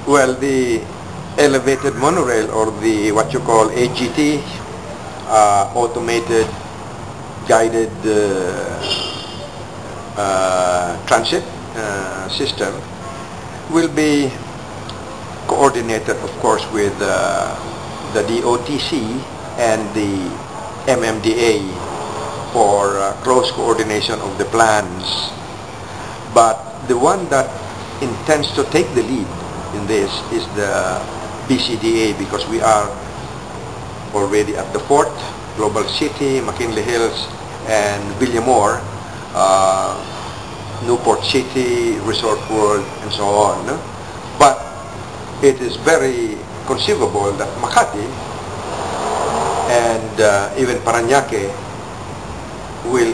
Well, the elevated monorail, or the what you call AGT, automated guided transit system, will be coordinated, of course, with the DOTC and the MMDA for close coordination of the plans. But the one that intends to take the lead in this is the BCDA, because we are already at the Fort, Global City, McKinley Hills, and Villamore, Newport City, Resort World, and so on. No? But it is very conceivable that Makati and even Parañaque will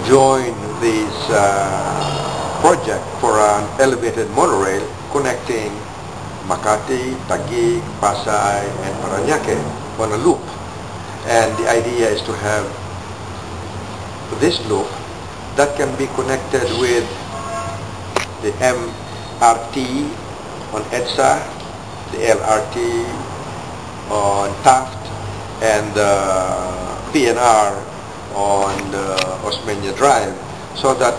join this project for an elevated monorail connecting Makati, Taguig, Pasay, and Parañaque on a loop. And the idea is to have this loop that can be connected with the MRT on EDSA, the LRT on Taft, and the PNR on Osmeña Drive, so that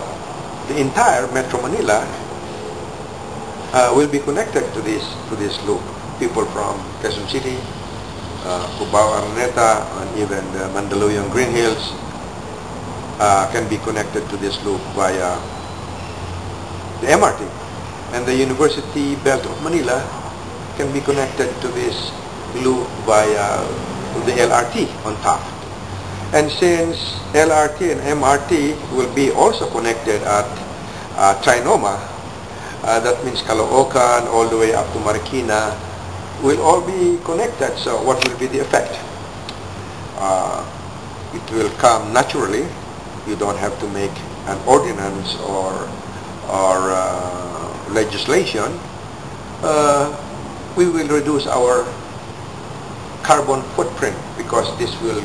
the entire Metro Manila will be connected to this loop. People from Quezon City, Cubao, Araneta, and even the Mandaluyong Green Hills can be connected to this loop via the MRT, and the University Belt of Manila can be connected to this loop via the LRT on Taft. And since LRT and MRT will be also connected at Trinoma, that means Caloocan all the way up to Marikina, will all be connected. So what will be the effect? It will come naturally. You don't have to make an ordinance or legislation. We will reduce our carbon footprint, because this will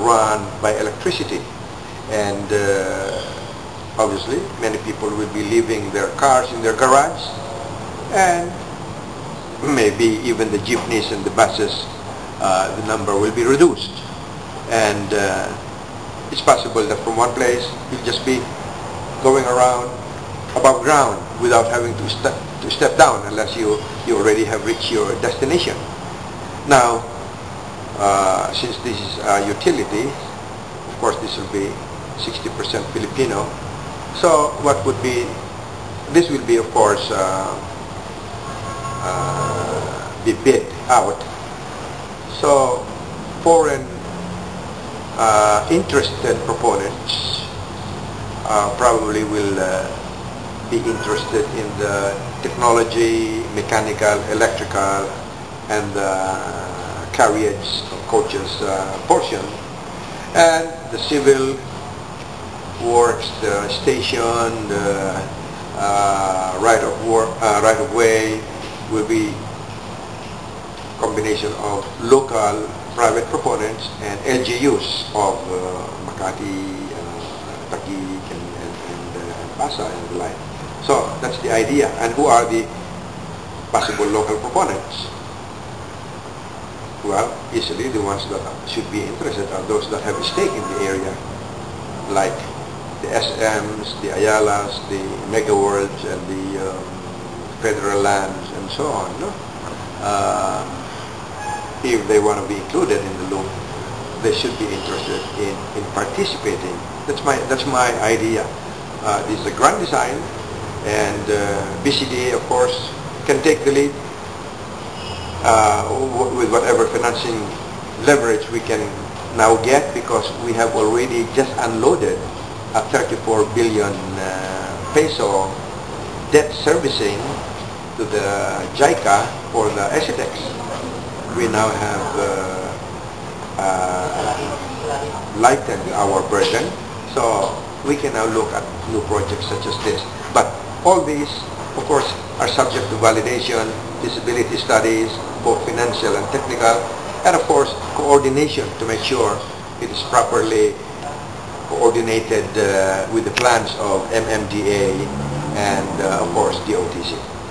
run by electricity, and obviously many people will be leaving their cars in their garage, and maybe even the jeepneys and the buses, the number will be reduced. And it's possible that from one place you'll just be going around above ground without having to step down, unless you already have reached your destination. Now, since this is a utility, of course this will be 60% Filipino. So what would be, this will be, of course, be bid out. So foreign interested proponents probably will be interested in the technology, mechanical, electrical, and carriage of coaches portion, and the civil works, the station, the right of way will be combination of local private proponents and LGUs of Makati, Taguig, and Pasay, and the like. So that's the idea. And who are the possible local proponents? Well, easily the ones that should be interested are those that have a stake in the area, like the SMs, the Ayalas, the Mega Worlds, and the federal lands, and so on. No? If they want to be included in the loop, they should be interested in participating. That's my idea. This is a grand design, and BCDA, of course, can take the lead with whatever financing leverage we can now get, because we have already just unloaded a 34 billion peso debt servicing to the JICA for the SEDEX. We now have lightened our burden, so we can now look at new projects such as this. But all these, of course, are subject to validation, feasibility studies, both financial and technical, and of course coordination to make sure it is properly coordinated with the plans of MMDA and of course DOTC.